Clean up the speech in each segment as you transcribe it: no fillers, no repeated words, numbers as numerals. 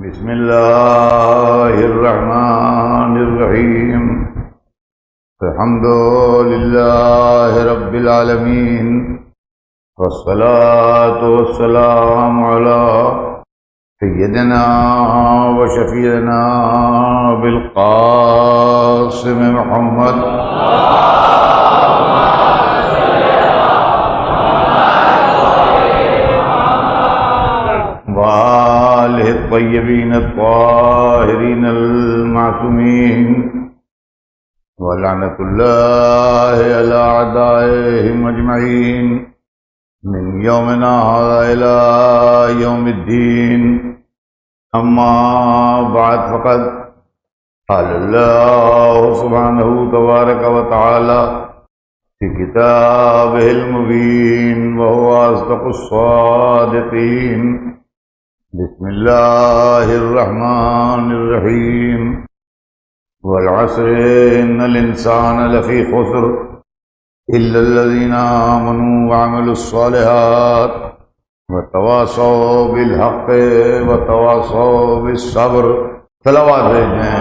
بسم اللہ الرحمن الرحیم الحمد للہ رب العالمین والصلاة والسلام علی سیدنا وشفیعنا بالقاسم محمد وآلہ الطیبین الطاہرین المعصومین ولعنۃ اللہ علی اعدائہم اجمعین من یومنا ھذا الی یوم الدین اما بعد فقد قال اللہ سبحانہ تبارک و تعالی فی کتابہ المبین وہو اصدق الصادقین بسم اللہ الرحمن الرحیم والعصر ان الانسان لفی خسر الا الذین آمنوا وعملوا الصالحات وتواصوا بالحق وتواصوا بالصبر. صلوات بھیجیں.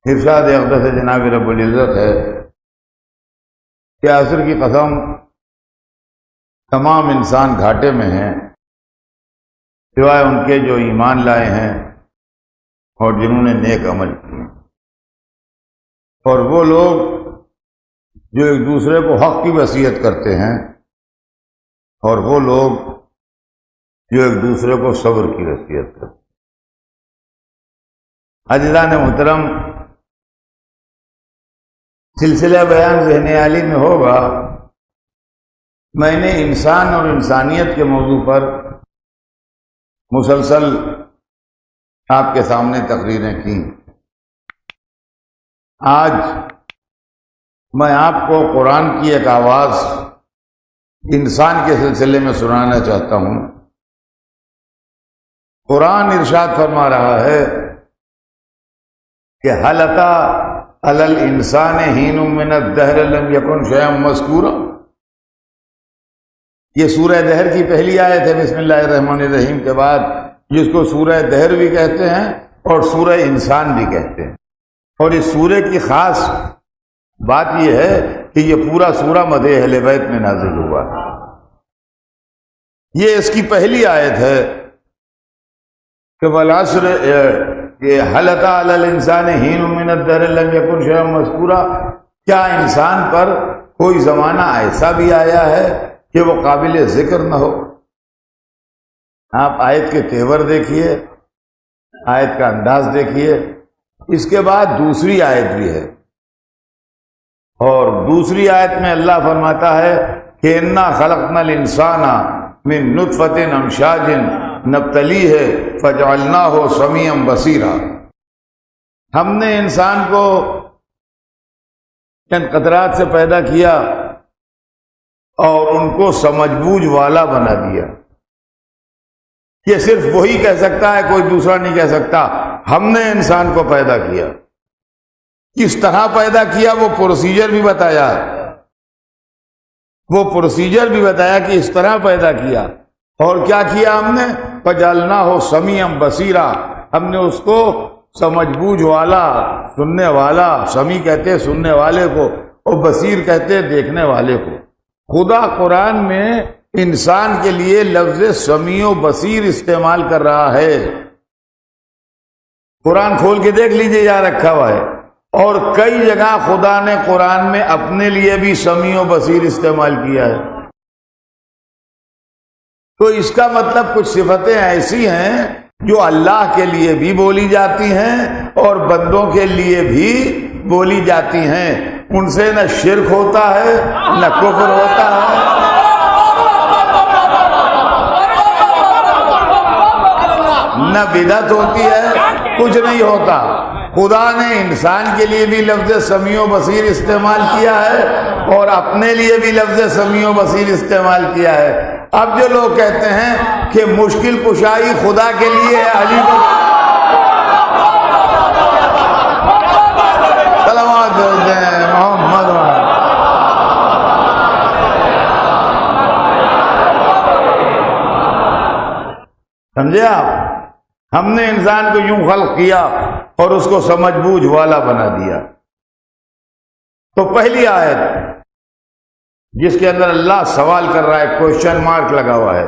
ارشاد اقدس جناب رب العزت ہے کہ عصر کی قسم تمام انسان گھاٹے میں ہیں سوائے ان کے جو ایمان لائے ہیں اور جنہوں نے نیک عمل کیے، اور وہ لوگ جو ایک دوسرے کو حق کی وصیت کرتے ہیں، اور وہ لوگ جو ایک دوسرے کو صبر کی وصیت کرتے ہیں. عزیزان محترم، سلسلہ بیان ذہن عالی میں ہوگا. میں نے انسان اور انسانیت کے موضوع پر مسلسل آپ کے سامنے تقریریں کی. آج میں آپ کو قرآن کی ایک آواز انسان کے سلسلے میں سنانا چاہتا ہوں. قرآن ارشاد فرما رہا ہے کہ هل أتى علی الانسان حین من الدہر لم یکن شیئا مذکورا. یہ سورہ دہر کی پہلی آیت ہے بسم اللہ الرحمن الرحیم کے بعد، جس کو سورہ دہر بھی کہتے ہیں اور سورہ انسان بھی کہتے ہیں. اور اس سورہ کی خاص بات یہ ہے کہ یہ پورا سورہ مدح اہل بیت میں نازل ہوا ہے. یہ اس کی پہلی آیت ہے کہ والعصر کہ هل أتى علی الانسان حین من الدہر لم یکن شیئا مذکورا. کیا انسان پر کوئی زمانہ ایسا بھی آیا ہے کہ وہ قابل ذکر نہ ہو؟ آپ آیت کے تیور دیکھیے، آیت کا انداز دیکھیے. اس کے بعد دوسری آیت بھی ہے، اور دوسری آیت میں اللہ فرماتا ہے کہ انا خلقنا الانسان من نطفۃ امشاج نبتلیہ فجعلناہ سمیعا بصیرا. ہم نے انسان کو چند قطرات سے پیدا کیا اور ان کو سمجھ بوجھ والا بنا دیا. یہ صرف وہی کہہ سکتا ہے، کوئی دوسرا نہیں کہہ سکتا. ہم نے انسان کو پیدا کیا. کس طرح پیدا کیا وہ پروسیجر بھی بتایا، کہ اس طرح پیدا کیا. اور کیا کیا ہم نے؟ فجعلناہ سمیعا بصیرا. ہم نے اس کو سمجھ بوجھ والا، سننے والا. سمیع کہتے سننے والے کو، اور بصیر کہتے دیکھنے والے کو. خدا قرآن میں انسان کے لیے لفظ سمیع و بصیر استعمال کر رہا ہے. قرآن کھول کے دیکھ لیجئے، یہاں رکھا ہوا ہے. اور کئی جگہ خدا نے قرآن میں اپنے لیے بھی سمیع و بصیر استعمال کیا ہے. تو اس کا مطلب کچھ صفتیں ایسی ہیں جو اللہ کے لیے بھی بولی جاتی ہیں اور بندوں کے لیے بھی بولی جاتی ہیں. ان سے نہ شرک ہوتا ہے، نہ کفر ہوتا ہے. نہ بدعت ہوتی ہے، کچھ نہیں ہوتا. خدا نے انسان کے لیے بھی لفظ سمیع و بصیر استعمال کیا ہے اور اپنے لیے بھی لفظ سمیع و بصیر استعمال کیا ہے. اب جو لوگ کہتے ہیں کہ مشکل کشائی خدا کے لیے ہے، علی کو صلوات محمد سمجھے آپ؟ ہم نے انسان کو یوں خلق کیا اور اس کو سمجھ بوجھ والا بنا دیا۔ تو پہلی آیت جس کے اندر اللہ سوال کر رہا ہے، کوشچن مارک لگا ہوا ہے،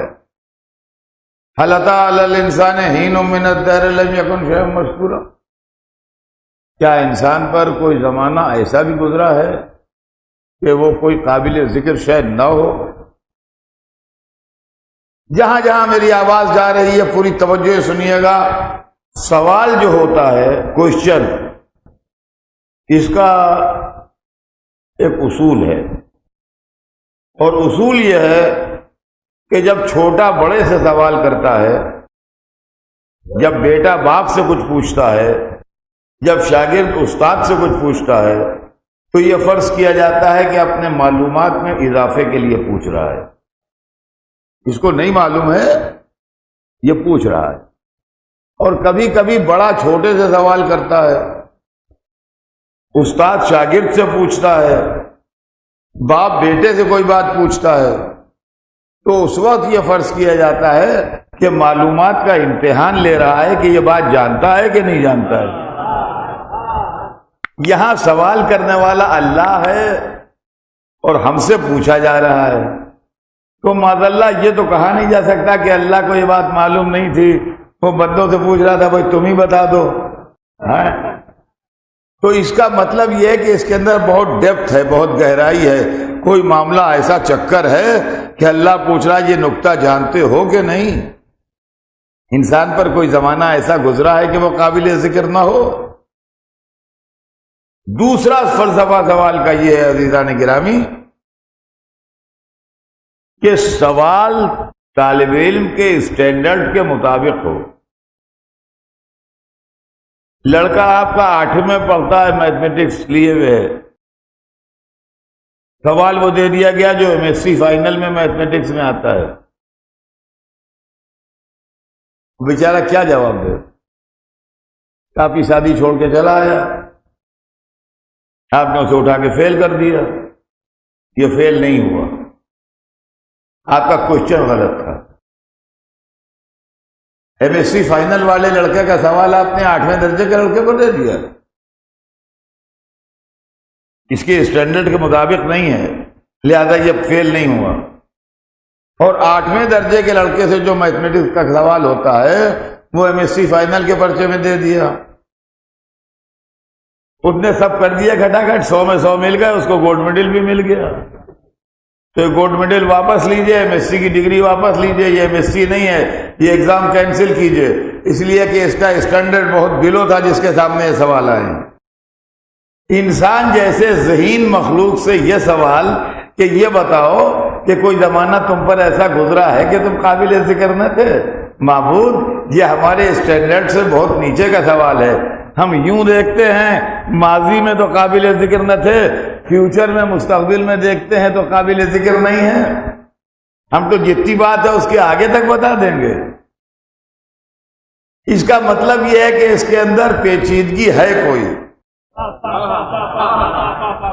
هل أتى على الإنسان حين من الدهر لم يكن شيئا مذكورا، کیا انسان پر کوئی زمانہ ایسا بھی گزرا ہے کہ وہ کوئی قابل ذکر شے نہ ہو؟ جہاں جہاں میری آواز جا رہی ہے پوری توجہ سے سنیے گا۔ سوال جو ہوتا ہے، کوشچن، اس کا ایک اصول ہے، اور اصول یہ ہے کہ جب چھوٹا بڑے سے سوال کرتا ہے، جب بیٹا باپ سے کچھ پوچھتا ہے، جب شاگرد استاد سے کچھ پوچھتا ہے، تو یہ فرض کیا جاتا ہے کہ اپنے معلومات میں اضافے کے لیے پوچھ رہا ہے۔ اس کو نہیں معلوم ہے، یہ پوچھ رہا ہے۔ اور کبھی کبھی بڑا چھوٹے سے سوال کرتا ہے، استاد شاگرد سے پوچھتا ہے، باپ بیٹے سے کوئی بات پوچھتا ہے، تو اس وقت یہ فرض کیا جاتا ہے کہ معلومات کا امتحان لے رہا ہے کہ یہ بات جانتا ہے کہ نہیں جانتا ہے۔ یہاں سوال کرنے والا اللہ ہے اور ہم سے پوچھا جا رہا ہے، تو معاذ اللہ یہ تو کہا نہیں جا سکتا کہ اللہ کو یہ بات معلوم نہیں تھی، وہ بندوں سے پوچھ رہا تھا بھائی تم ہی بتا دو۔ تو اس کا مطلب یہ ہے کہ اس کے اندر بہت ڈیپتھ ہے، بہت گہرائی ہے، کوئی معاملہ ایسا چکر ہے کہ اللہ پوچھ رہا ہے یہ نقطہ جانتے ہو کہ نہیں؟ انسان پر کوئی زمانہ ایسا گزرا ہے کہ وہ قابل ذکر نہ ہو؟ دوسرا فلسفہ سوال کا یہ ہے عزیزان گرامی کہ سوال طالب علم کے اسٹینڈرڈ کے مطابق ہو۔ لڑکا آپ کا 8ویں میں پڑھتا ہے، میتھمیٹکس لیے ہوئے ہے، سوال وہ دے دیا گیا جو MSc فائنل میں میتھمیٹکس میں آتا ہے، بیچارہ کیا جواب دے؟ کاپی شادی چھوڑ کے چلا آیا، آپ نے اسے اٹھا کے فیل کر دیا۔ یہ فیل نہیں ہوا، آپ کا کوشچن غلط تھا۔ MSc فائنل والے لڑکے کا سوال آپ نے 8ویں درجے کے لڑکے کو دے دیا، اس کے اسٹینڈرڈ کے مطابق نہیں ہے، لہذا یہ فیل نہیں ہوا۔ اور 8ویں درجے کے لڑکے سے جو میتھمیٹکس کا سوال ہوتا ہے وہ MSc فائنل کے پرچے میں دے دیا، اس نے سب کر دیا کھٹا کھٹ، 100 میں 100 مل گئے، اس کو گولڈ میڈل بھی مل گیا۔ تو یہ گولڈ میڈل واپس لیجئے، MSc کی ڈگری واپس لیجئے، یہ MSc نہیں ہے، یہ ایگزام کینسل کیجئے، اس لیے کہ اس کا اسٹینڈرڈ بہت بلو تھا جس کے سامنے یہ سوال آئے۔ انسان جیسے ذہین مخلوق سے یہ سوال کہ یہ بتاؤ کہ کوئی زمانہ تم پر ایسا گزرا ہے کہ تم قابل ذکر نہ تھے؟ معبود، یہ ہمارے اسٹینڈرڈ سے بہت نیچے کا سوال ہے۔ ہم یوں دیکھتے ہیں ماضی میں تو قابل ذکر نہ تھے، فیوچر میں مستقبل میں دیکھتے ہیں تو قابل ذکر نہیں ہے۔ ہم تو جتنی بات ہے اس کے آگے تک بتا دیں گے۔ اس کا مطلب یہ ہے کہ اس کے اندر پیچیدگی ہے، کوئی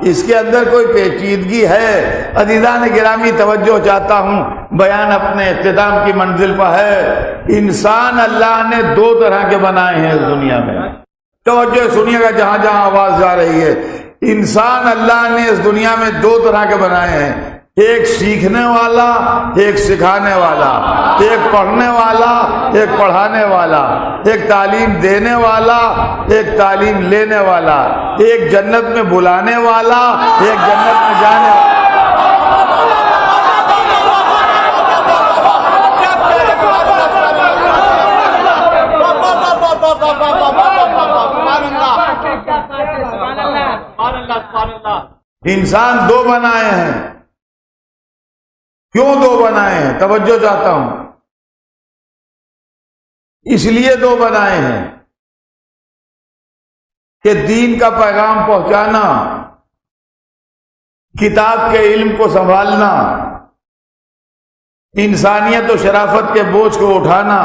اس کے اندر کوئی پیچیدگی ہے۔ عزیزان گرامی توجہ چاہتا ہوں، بیان اپنے اختتام کی منزل پر ہے۔ انسان اللہ نے 2 طرح کے بنائے ہیں اس دنیا میں، توجہ سنیے گا جہاں جہاں آواز جا رہی ہے۔ انسان اللہ نے اس دنیا میں 2 طرح کے بنائے ہیں، ایک سیکھنے والا، ایک سکھانے والا، ایک پڑھنے والا، ایک پڑھانے والا، ایک تعلیم دینے والا، ایک تعلیم لینے والا، ایک جنت میں بلانے والا، ایک جنت میں جانے والا۔ انسان 2 بنائے ہیں۔ کیوں 2 بنائے ہیں؟ توجہ چاہتا ہوں، اس لیے 2 بنائے ہیں کہ دین کا پیغام پہنچانا، کتاب کے علم کو سنبھالنا، انسانیت و شرافت کے بوجھ کو اٹھانا،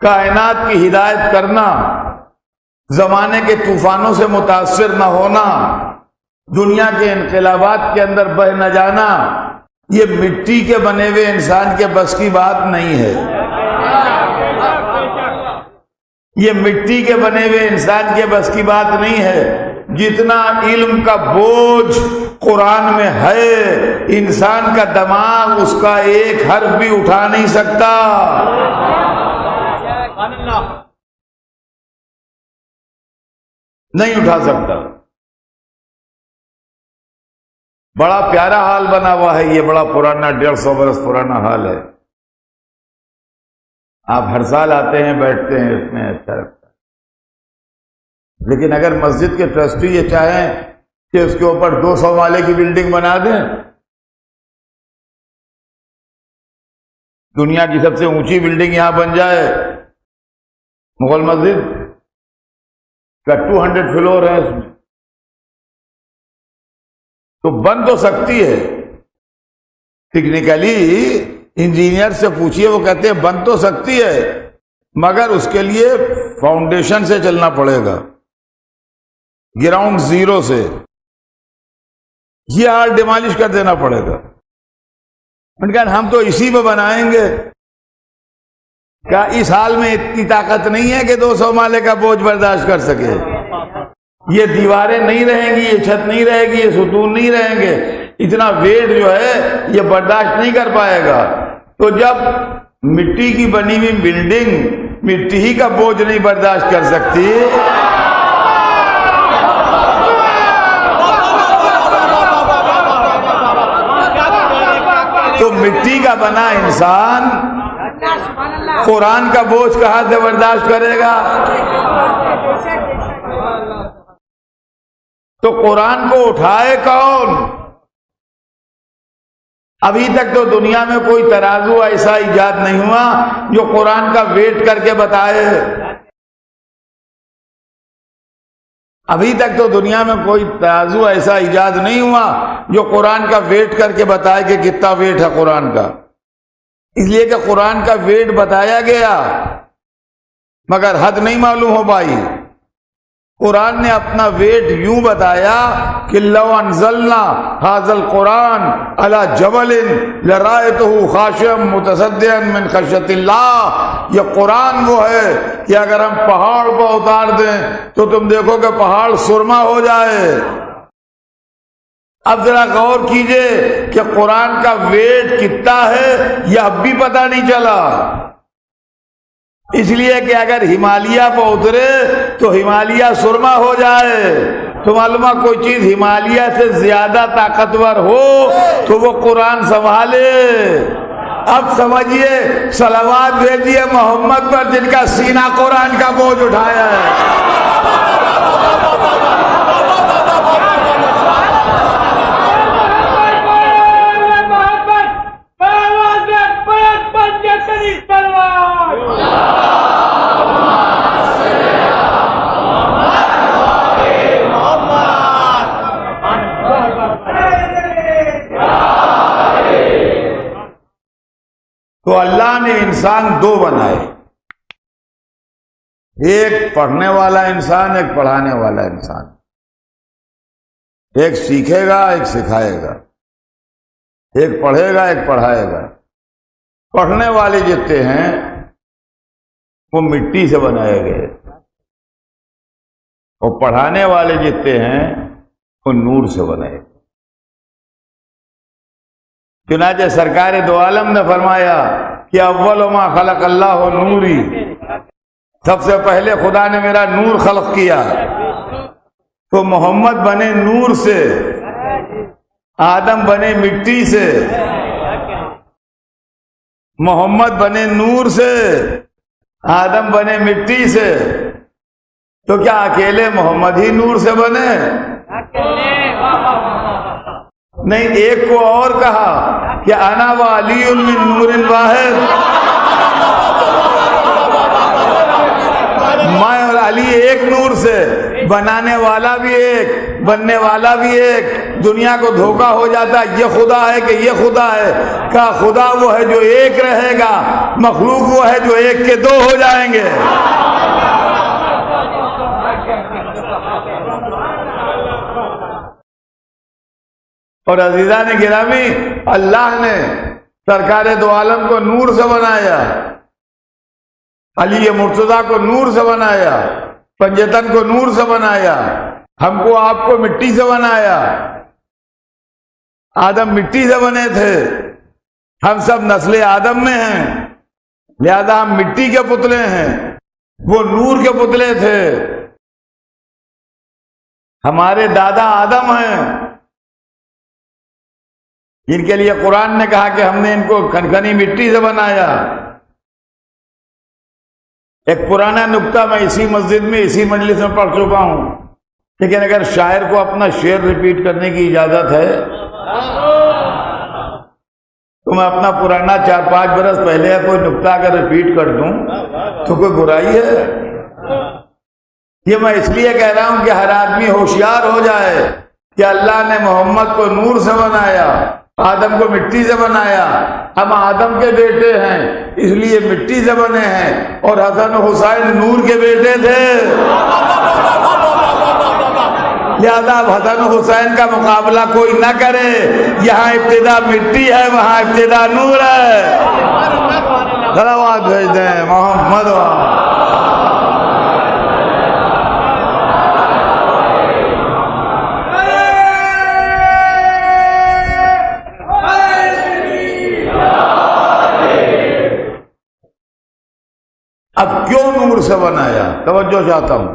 کائنات کی ہدایت کرنا، زمانے کے طوفانوں سے متاثر نہ ہونا، دنیا کے انقلابات کے اندر بہہ نہ جانا، یہ مٹی کے بنے ہوئے انسان کے بس کی بات نہیں ہے۔ یہ مٹی کے بنے ہوئے انسان کے بس کی بات نہیں ہے. جتنا علم کا بوجھ قرآن میں ہے، انسان کا دماغ اس کا ایک حرف بھی اٹھا نہیں سکتا. نہیں اٹھا سکتا. بڑا پیارا حال بنا ہوا ہے. یہ بڑا پرانا 150 برس پرانا حال ہے. آپ ہر سال آتے ہیں، بیٹھتے ہیں، اس میں اچھا لگتا ہے. لیکن اگر مسجد کے ٹرسٹی یہ چاہیں کہ اس کے اوپر 200 مالے کی بلڈنگ بنا دیں، دنیا کی سب سے اونچی بلڈنگ یہاں بن جائے، مغل مسجد کا 200 فلور ہے اس میں، تو بن تو سکتی ہے. ٹیکنیکلی انجینئر سے پوچھئے، وہ کہتے ہیں بن تو سکتی ہے، مگر اس کے لیے فاؤنڈیشن سے چلنا پڑے گا، گراؤنڈ زیرو سے. یہ حال ڈیمالش کر دینا پڑے گا. میں نے کہا ہم تو اسی پہ بنائیں گے. کیا اس حال میں اتنی طاقت نہیں ہے کہ 200 مالے کا بوجھ برداشت کر سکے؟ یہ دیواریں نہیں رہیں گی، یہ چھت نہیں رہے گی، یہ ستون نہیں رہیں گے. اتنا ویٹ جو ہے یہ برداشت نہیں کر پائے گا. تو جب مٹی کی بنی ہوئی بلڈنگ مٹی ہی کا بوجھ نہیں برداشت کر سکتی، تو مٹی کا بنا انسان قرآن کا بوجھ کہاں سے برداشت کرے گا؟ تو قرآن کو اٹھائے کون؟ ابھی تک تو دنیا میں کوئی ترازو ایسا ایجاد نہیں ہوا جو قرآن کا ویٹ کر کے بتائے. ابھی تک تو دنیا میں کوئی ترازو ایسا ایجاد نہیں ہوا جو قرآن کا ویٹ کر کے بتائے کہ کتنا ویٹ ہے قرآن کا. اس لیے کہ قرآن کا ویٹ بتایا گیا مگر حد نہیں معلوم ہو پائی. قرآن نے اپنا ویٹ یوں بتایا کہ لو انزلنا ھذا القرآن علی جبل لرأیتہ خاشعا متصدعا من خشیۃ اللہ. یہ قرآن وہ ہے کہ اگر ہم پہاڑ پر اتار دیں تو تم دیکھو کہ پہاڑ سرما ہو جائے. اب ذرا غور کیجئے کہ قرآن کا ویٹ کتنا ہے یہ اب بھی پتہ نہیں چلا. اس لیے کہ اگر ہمالیہ پہ اترے تو ہمالیہ سرما ہو جائے. تو معلومہ کوئی چیز ہمالیہ سے زیادہ طاقتور ہو تو وہ قرآن سنبھالے. اب سمجھیے صلوات بھیجیے محمد پر جن کا سینہ قرآن کا بوجھ اٹھایا ہے. تو اللہ نے انسان دو بنائے، ایک پڑھنے والا انسان، ایک پڑھانے والا انسان. ایک سیکھے گا، ایک سکھائے گا. ایک پڑھے گا، ایک پڑھائے گا. پڑھنے والے جتنے ہیں وہ مٹی سے بنائے گئے، اور پڑھانے والے جتنے ہیں وہ نور سے بنائے گئے. چنانچہ سرکار دو عالم نے فرمایا کہ اول ما خلق اللہ نوری، سب سے پہلے خدا نے میرا نور خلق کیا. تو محمد بنے نور سے، آدم بنے مٹی سے. محمد بنے نور سے، آدم بنے مٹی سے. تو کیا اکیلے محمد ہی نور سے بنے؟ نہیں، ایک کو اور کہا کہ انا وعلی من نور واحد، میں اور علی ایک نور سے، بنانے والا بھی ایک، بننے والا بھی ایک. دنیا کو دھوکہ ہو جاتا ہے یہ خدا ہے کہ یہ خدا ہے. کہا خدا وہ ہے جو ایک رہے گا، مخلوق وہ ہے جو ایک کے دو ہو جائیں گے. اور عزیزان گرامی، اللہ نے سرکار دو عالم کو نور سے بنایا. علی مرتضیٰ کو نور سے بنایا، پنجتن کو نور سے بنایا، ہم کو آپ کو مٹی سے بنایا۔ آدم مٹی سے بنے تھے، ہم سب نسل آدم میں ہیں، لہذا ہم مٹی کے پتلے ہیں، وہ نور کے پتلے تھے۔ ہمارے دادا آدم ہیں، جن کے لیے قرآن نے کہا کہ ہم نے ان کو کھنکھنی مٹی سے بنایا۔ ایک پرانا نکتہ میں اسی مسجد میں اسی مجلس میں پڑھ چکا ہوں، لیکن اگر شاعر کو اپنا شعر ریپیٹ کرنے کی اجازت ہے تو میں اپنا پرانا 4-5 برس پہلے کا کوئی نکتہ اگر ریپیٹ کر دوں تو کوئی برائی ہے؟ یہ میں اس لیے کہہ رہا ہوں کہ ہر آدمی ہوشیار ہو جائے کہ اللہ نے محمد کو نور سے بنایا، آدم کو مٹی سے بنایا۔ ہم آدم کے بیٹے ہیں اس لیے مٹی سے بنے ہیں، اور حسن و حسین نور کے بیٹے تھے، لہذا اب حسن و حسین کا مقابلہ کوئی نہ کرے۔ یہاں ابتدا مٹی ہے، وہاں ابتدا نور ہے۔ صلوات بھیج دیں محمد اب کیوں نور سے بنایا؟ توجہ چاہتا ہوں،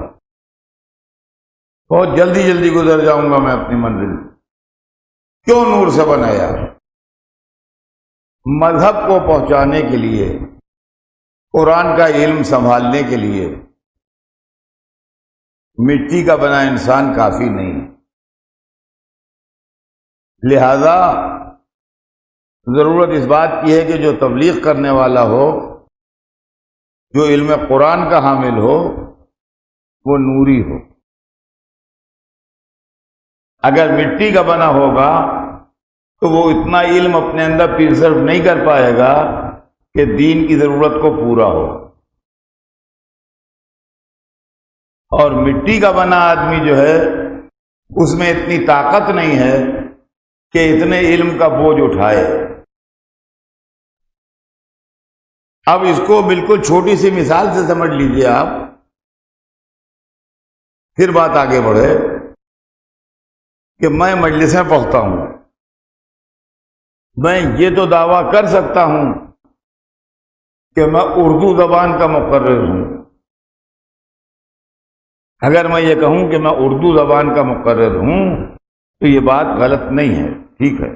بہت جلدی جلدی گزر جاؤں گا میں اپنی منزل۔ کیوں نور سے بنایا؟ مذہب کو پہنچانے کے لیے، قرآن کا علم سنبھالنے کے لیے مٹی کا بنا انسان کافی نہیں، لہذا ضرورت اس بات کی ہے کہ جو تبلیغ کرنے والا ہو، جو علم قرآن کا حامل ہو، وہ نوری ہو۔ اگر مٹی کا بنا ہوگا تو وہ اتنا علم اپنے اندر پرزرو نہیں کر پائے گا کہ دین کی ضرورت کو پورا ہو۔ اور مٹی کا بنا آدمی جو ہے اس میں اتنی طاقت نہیں ہے کہ اتنے علم کا بوجھ اٹھائے۔ اب اس کو بالکل چھوٹی سی مثال سے سمجھ لیجئے آپ، پھر بات آگے بڑھے کہ میں مجلس میں پڑھتا ہوں، میں یہ تو دعویٰ کر سکتا ہوں کہ میں اردو زبان کا مقرر ہوں۔ اگر میں یہ کہوں کہ میں اردو زبان کا مقرر ہوں تو یہ بات غلط نہیں ہے، ٹھیک ہے۔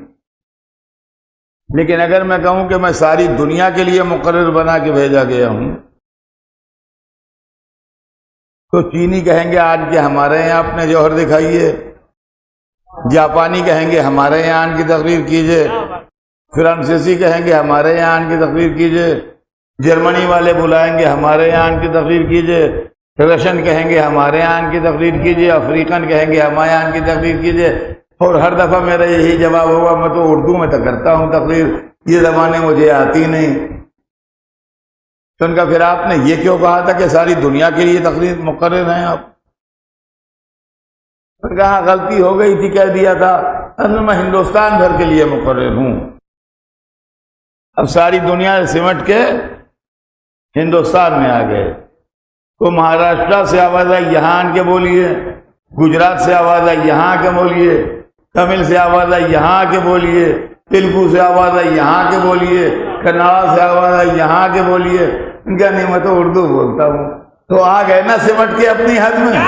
لیکن اگر میں کہوں کہ میں ساری دنیا کے لیے مقرر بنا کے بھیجا گیا ہوں تو چینی کہیں گے آج کے ہمارے یہاں اپنے جوہر دکھائیے، جاپانی کہیں گے ہمارے یہاں آن کی تقریر کیجئے، فرانسیسی کہیں گے ہمارے یہاں آن کی تقریر کیجئے، جرمنی والے بلائیں گے ہمارے یہاں آن کی تقریر کیجئے، رشین کہیں گے ہمارے یہاں آن کی تقریر کیجئے، افریقن کہیں گے ہمارے یہاں آن کی تقریر کیجئے، اور ہر دفعہ میرا یہی جواب ہوگا میں تو اردو میں تو کرتا ہوں تقریر، یہ زبانیں مجھے آتی نہیں۔ تو ان کا پھر آپ نے یہ کیوں کہا تھا کہ ساری دنیا کے لیے تقریر مقرر ہیں آپ؟ کہا غلطی ہو گئی تھی، کہہ دیا تھا اصل میں ہندوستان بھر کے لیے مقرر ہوں۔ اب ساری دنیا سے سمٹ کے ہندوستان میں آ گئے، تو مہاراشٹر سے آواز آئی یہاں آن کے بولیے، گجرات سے آواز آئی یہاں آ کے بولیے، تمل سے آواز آئی یہاں آ کے بولیے، تیلگو سے آواز آئی یہاں آ کے بولیے، کناڑا سے آواز آئی یہاں آ کے بولیے۔ ان کا نہیں میں تو اردو بولتا ہوں، تو آ گئے نا سمٹ کے اپنی حد میں۔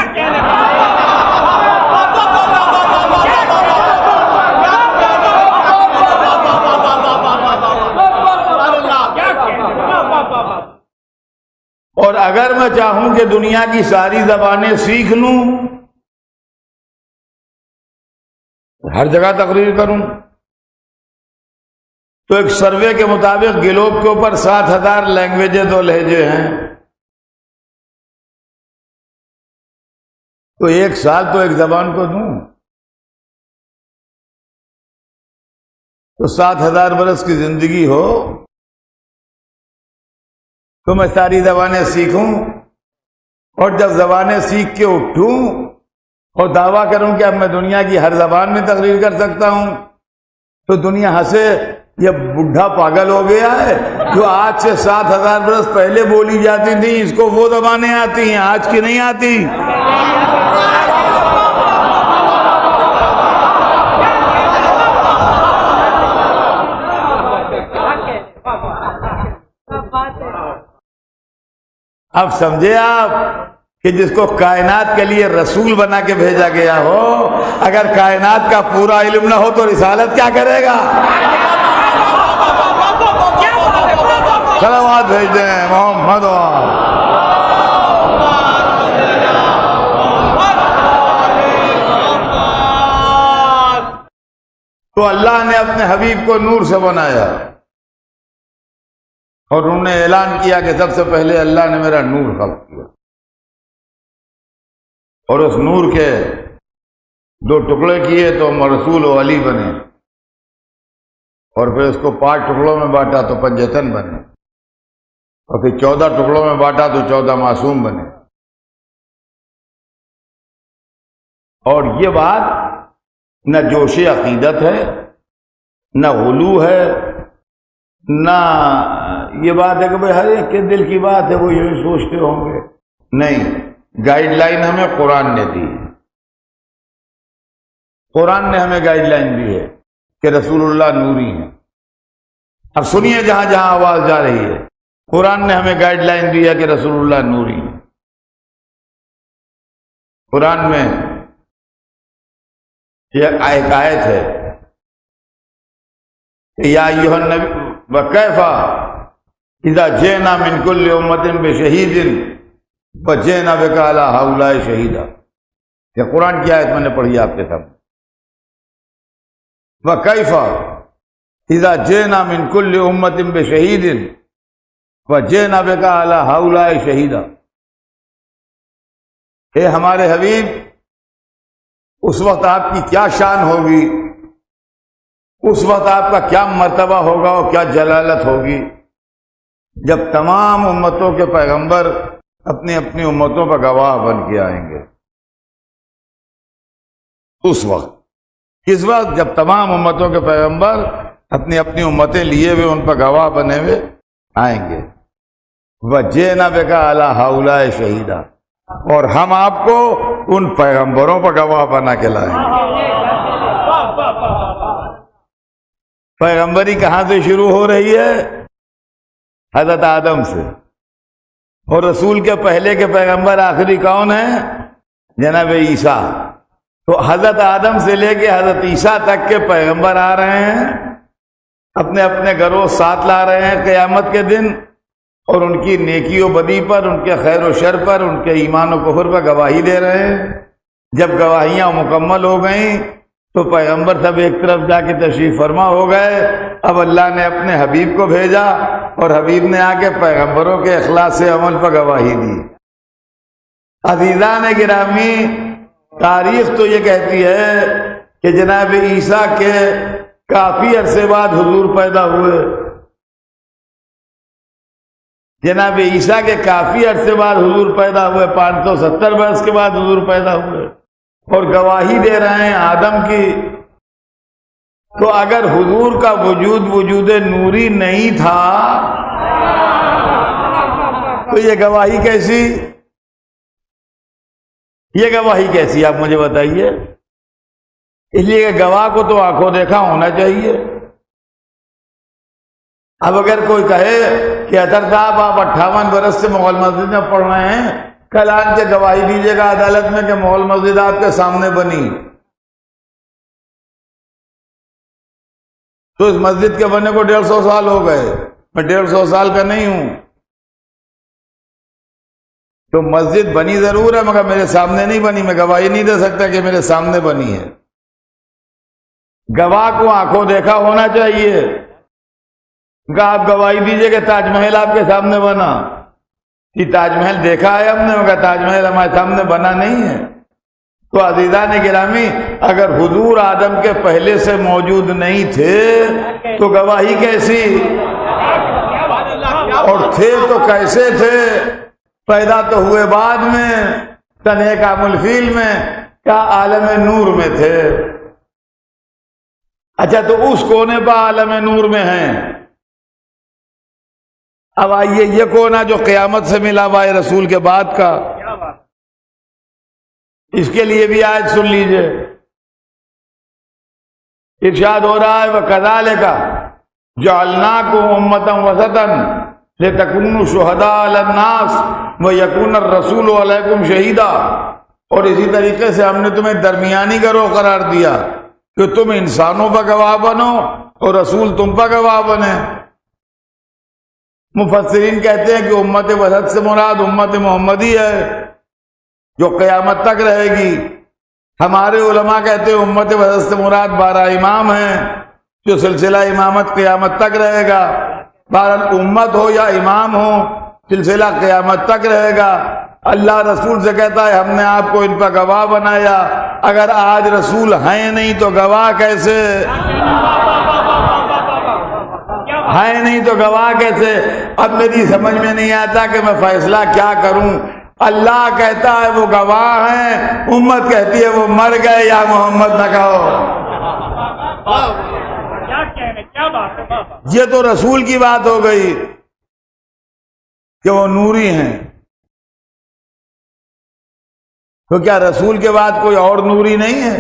اور اگر میں چاہوں کہ دنیا کی ساری زبانیں سیکھ لوں، ہر جگہ تقریر کروں، تو ایک سروے کے مطابق گلوب کے اوپر 7,000 لینگویجز اور لہجے ہیں، تو ایک سال تو ایک زبان کو دوں تو 7,000 برس کی زندگی ہو تو میں ساری زبانیں سیکھوں، اور جب زبانیں سیکھ کے اٹھوں اور دعویٰ کروں کہ اب میں دنیا کی ہر زبان میں تقریر کر سکتا ہوں، تو دنیا ہنسے یہ بڈھا پاگل ہو گیا ہے جو آج سے 7,000 برس پہلے بولی جاتی تھی، اس کو وہ زبانیں آتی ہیں، آج کی نہیں آتی۔ اب سمجھے آپ کہ جس کو کائنات کے لیے رسول بنا کے بھیجا گیا ہو، اگر کائنات کا پورا علم نہ ہو تو رسالت کیا کرے گا؟ صلوات بھیج دیں محمد۔ تو اللہ نے اپنے حبیب کو نور سے بنایا، اور انہوں نے اعلان کیا کہ سب سے پہلے اللہ نے میرا نور خلق کیا، اور اس نور کے 2 ٹکڑے کیے تو رسول و علی بنے، اور پھر اس کو 5 ٹکڑوں میں بانٹا تو پنجتن بنے، اور پھر 14 ٹکڑوں میں بانٹا تو 14 معصوم بنے۔ اور یہ بات نہ جوش عقیدت ہے، نہ غلو ہے، نہ یہ بات ہے کہ بھئی ہر ایک کے دل کی بات ہے وہ یوں ہی سوچتے ہوں گے، نہیں، گائیڈ لائن ہمیں قرآن نے دی ہے۔ قرآن نے ہمیں گائیڈ لائن دی ہے کہ رسول اللہ نوری ہیں۔ اب سنیے جہاں جہاں آواز جا رہی ہے، قرآن نے ہمیں گائیڈ لائن دی ہے کہ رسول اللہ نوری ہیں۔ قرآن میں ایک آیت ہے کہ یا ایھا النبی وکیف اذا جئنا من کل امۃ بشہید وجئنا بک علی ہؤلاء شہیدا۔ یہ قرآن کی آیت میں نے پڑھی آپ کے سامنے۔ وکیف اذا جئنا من کل امۃ بشہید وجئنا بک علی ہؤلاء شہیدا۔ اے ہمارے حبیب، اس وقت آپ کی کیا شان ہوگی، اس وقت آپ کا کیا مرتبہ ہوگا اور کیا جلالت ہوگی جب تمام امتوں کے پیغمبر اپنی اپنی امتوں پر گواہ بن کے آئیں گے۔ اس وقت، کس وقت؟ جب تمام امتوں کے پیغمبر اپنی اپنی امتیں لیے ہوئے ان پر گواہ بنے ہوئے آئیں گے۔ وَجِئْنَا بِكَ عَلَىٰ هَؤُلَاءِ شَهِيدًا، اور ہم آپ کو ان پیغمبروں پر گواہ بنا کے لائیں گے۔ پیغمبری کہاں سے شروع ہو رہی ہے؟ حضرت آدم سے، اور رسول کے پہلے کے پیغمبر آخری کون ہیں؟ جناب عیسیٰ۔ تو حضرت آدم سے لے کے حضرت عیسیٰ تک کے پیغمبر آ رہے ہیں، اپنے اپنے گروہ ساتھ لا رہے ہیں قیامت کے دن، اور ان کی نیکی و بدی پر، ان کے خیر و شر پر، ان کے ایمان و کفر پر گواہی دے رہے ہیں۔ جب گواہیاں مکمل ہو گئیں تو پیغمبر سب ایک طرف جا کے تشریف فرما ہو گئے۔ اب اللہ نے اپنے حبیب کو بھیجا، اور حبیب نے آ کے پیغمبروں کے اخلاص عمل پر گواہی دی۔ عزیزان گرامی، تاریخ تو یہ کہتی ہے کہ جناب عیسیٰ کے کافی عرصے بعد حضور پیدا ہوئے۔ جناب عیسیٰ کے کافی عرصے بعد حضور پیدا ہوئے، 570 برس کے بعد حضور پیدا ہوئے، اور گواہی دے رہے ہیں آدم کی۔ تو اگر حضور کا وجود نوری نہیں تھا تو یہ گواہی کیسی؟ یہ گواہی کیسی آپ مجھے بتائیے؟ اس لیے کہ گواہ کو تو آنکھوں دیکھا ہونا چاہیے۔ اب اگر کوئی کہے کہ اطہر صاحب آپ 58 برس سے مغل مسجد میں پڑھ رہے ہیں، کل آن کے گواہی دیجیے گا عدالت میں کہ مغل مسجد آپ کے سامنے بنی، تو اس مسجد کے بنے کو 150 سال ہو گئے، میں 150 سال کا نہیں ہوں، تو مسجد بنی ضرور ہے مگر میرے سامنے نہیں بنی، میں گواہی نہیں دے سکتا کہ میرے سامنے بنی ہے۔ گواہ کو آنکھوں دیکھا ہونا چاہیے۔ کہ آپ گواہی دیجئے کہ تاج محل آپ کے سامنے بنا، کہ تاج محل دیکھا ہے ہم نے، مگر تاج محل ہمارے سامنے بنا نہیں ہے۔ تو عزیزان گرامی، اگر حضور آدم کے پہلے سے موجود نہیں تھے تو گواہی کیسی؟ اور تھے تو کیسے تھے؟ پیدا تو ہوئے بعد میں، تنہ کامل الفیل میں، کیا عالم نور میں تھے۔ اچھا تو اس کونے پر عالم نور میں ہیں. اب آئیے یہ کونا جو قیامت سے ملا ہوا ہے رسول کے بعد کا، اس کے لیے بھی آیت سن لیجئے. ارشاد ہو رہا ہے وَكَذَلِكَ جَعَلْنَاكُمْ أُمَّةً وَسَطًا لِتَكُونُوا شُهَدَاءَ عَلَى النَّاسِ وَيَكُونَ الرَّسُولُ عَلَيْكُمْ شَهِيدًا. اور اسی طریقے سے ہم نے تمہیں درمیانی گروہ قرار دیا کہ تم انسانوں پر گواہ بنو اور رسول تم پر گواہ بنے. مفسرین کہتے ہیں کہ امت وسط سے مراد امت محمدی ہے جو قیامت تک رہے گی. ہمارے علماء کہتے ہیں امت وسط سے مراد 12 امام ہیں جو سلسلہ امامت قیامت تک رہے گا. بہرحال امت ہو یا امام ہو سلسلہ قیامت تک رہے گا. اللہ رسول سے کہتا ہے ہم نے آپ کو ان پر گواہ بنایا. اگر آج رسول ہیں نہیں تو گواہ کیسے ہیں؟ نہیں تو گواہ کیسے؟ اب میری سمجھ میں نہیں آتا کہ میں فیصلہ کیا کروں. اللہ کہتا ہے وہ گواہ ہیں، امت کہتی ہے وہ مر گئے. یا محمد نہ کہو. یہ تو رسول کی بات ہو گئی کہ وہ نوری ہیں. تو کیا رسول کے بعد کوئی اور نوری نہیں ہے؟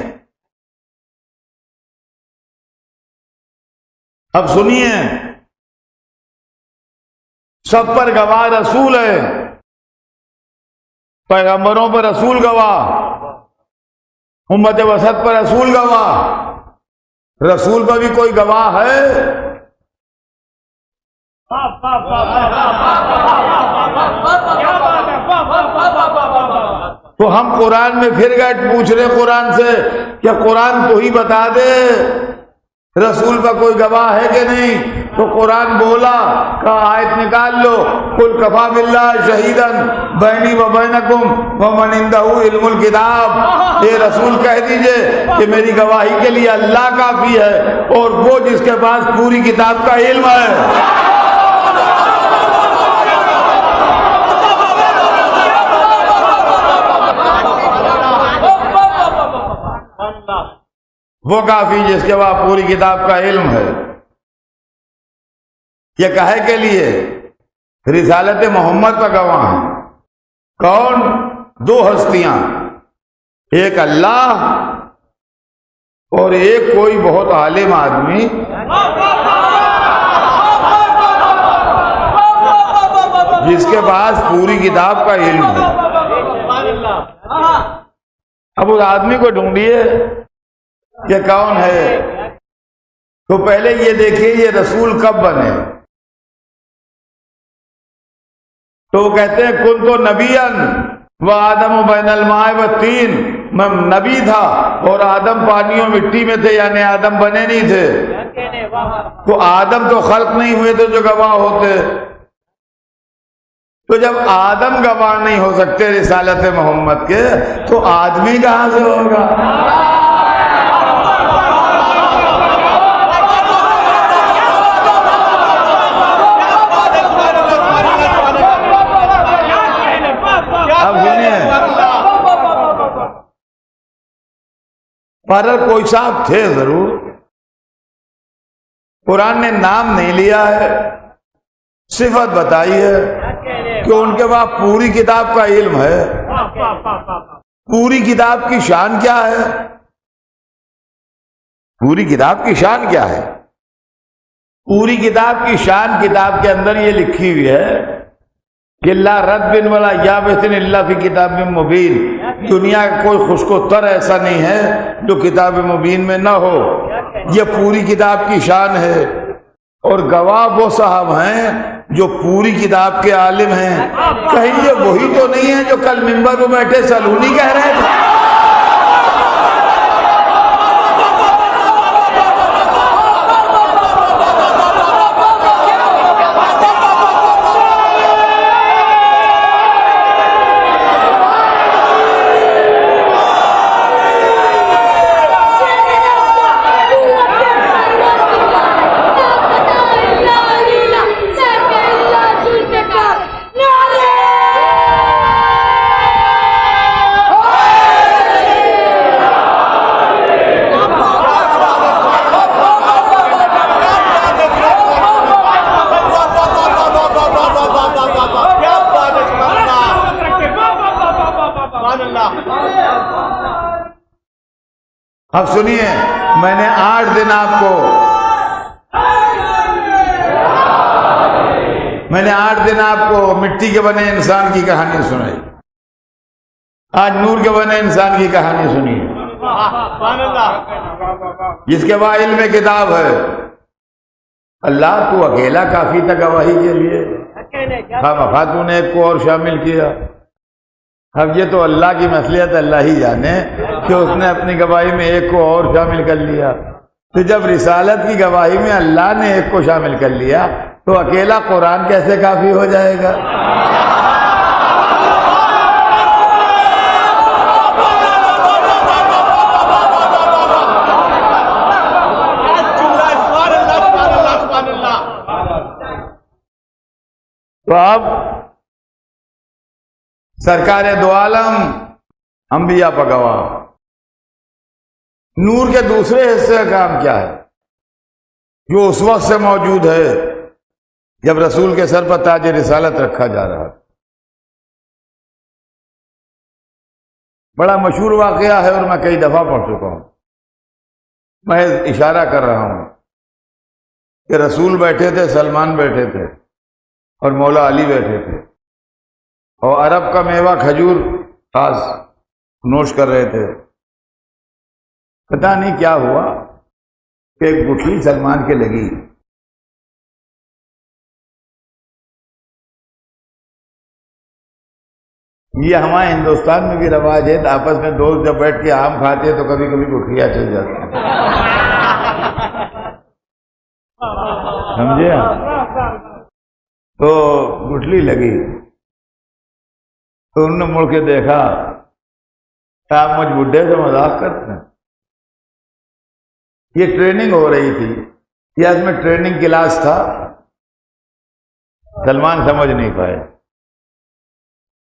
اب سنیے، سب پر گواہ رسول ہے. پیغمبروں پر رسول گواہ، امت وسط پر رسول گواہ. رسول پر بھی کوئی گواہ ہے؟ تو ہم قرآن میں پھر گئے پوچھ رہے قرآن سے کہ قرآن تو ہی بتا دے رسول کا کوئی گواہ ہے کہ نہیں. تو قرآن بولا کہ آیت نکال لو قل کفا باللہ شہیداً بینی و بینکم ومن عندہ علم الکتاب. یہ رسول کہہ دیجئے کہ میری گواہی کے لیے اللہ کافی ہے اور وہ جس کے پاس پوری کتاب کا علم ہے. وہ کافی جس کے بعد پوری کتاب کا علم ہے. یہ کہے کے لیے رسالت محمد پر گواہ ہیں. کون؟ 2 ہستیاں، ایک اللہ اور ایک کوئی بہت عالم آدمی جس کے پاس پوری کتاب کا علم ہے. اب اس آدمی کو ڈھونڈیے کہ کون ہے. تو پہلے یہ دیکھیے یہ رسول کب بنے. تو وہ کہتے ہیں کن تو نبیًا و آدم بین الماء والطین. میں نبی تھا اور آدم پانیوں مٹی میں تھے، یعنی آدم بنے نہیں تھے. تو آدم تو خلق نہیں ہوئے تو جو گواہ ہوتے. تو جب آدم گواہ نہیں ہو سکتے رسالت محمد کے تو آدمی کہاں سے ہوگا؟ اب سنیے، پر کوئی صاحب تھے ضرور. قرآن نے نام نہیں لیا ہے، صفت بتائی ہے کہ ان کے پاس پوری کتاب کا علم ہے. پوری کتاب کی شان کیا ہے؟ پوری کتاب کی شان کیا ہے؟ پوری کتاب کی شان کتاب کے اندر یہ لکھی ہوئی ہے کہ لا رد ولا یابس الا فی کتاب مبین. دنیا کا کوئی خشک و تر ایسا نہیں ہے جو کتاب مبین میں نہ ہو. یہ پوری کتاب کی شان ہے. اور گواہ وہ صاحب ہیں جو پوری کتاب کے عالم ہیں. کہیں یہ وہی تو نہیں ہے جو کل منبر پہ بیٹھے سلونی کہہ رہے تھے؟ اب سنیے، میں نے 8 دن آپ کو مٹی کے بنے انسان کی کہانی سنائی، آج نور کے بنے انسان کی کہانی سنیے، جس کے بعد علم کتاب ہے۔ اللہ تو اکیلا کافی تھا گواہی کے لیے، خاتون نے ایک کو اور شامل کیا۔ اب یہ تو اللہ کی مصلحت اللہ ہی جانے کہ اس نے اپنی گواہی میں ایک کو اور شامل کر لیا۔ تو جب رسالت کی گواہی میں اللہ نے ایک کو شامل کر لیا تو اکیلا قرآن کیسے کافی ہو جائے گا؟ تو اب سرکار دو عالم انبیاء پر گواہ، نور کے دوسرے حصے کا کام کیا ہے جو اس وقت سے موجود ہے جب رسول کے سر پر تاج رسالت رکھا جا رہا ہے۔ بڑا مشہور واقعہ ہے اور میں کئی دفعہ پڑھ چکا ہوں، میں اشارہ کر رہا ہوں کہ رسول بیٹھے تھے، سلمان بیٹھے تھے اور مولا علی بیٹھے تھے، اور عرب کا میوہ کھجور خاص نوش کر رہے تھے۔ پتہ نہیں کیا ہوا کہ ایک گٹھلی سلمان کے لگی، یہ ہمارے ہندوستان میں بھی رواج ہے، آپس میں دوست جب بیٹھ کے آم کھاتے ہیں تو کبھی کبھی گٹھلیاں چل جاتی ہیں، سمجھے؟ تو گٹھلی لگی تو انہوں نے مڑ کے دیکھا کہ آپ مجھ بڈھے سے مذاق کرتے ہیں۔ یہ ٹریننگ ہو رہی تھی، یہ اس میں ٹریننگ کلاس تھا، سلمان سمجھ نہیں پائے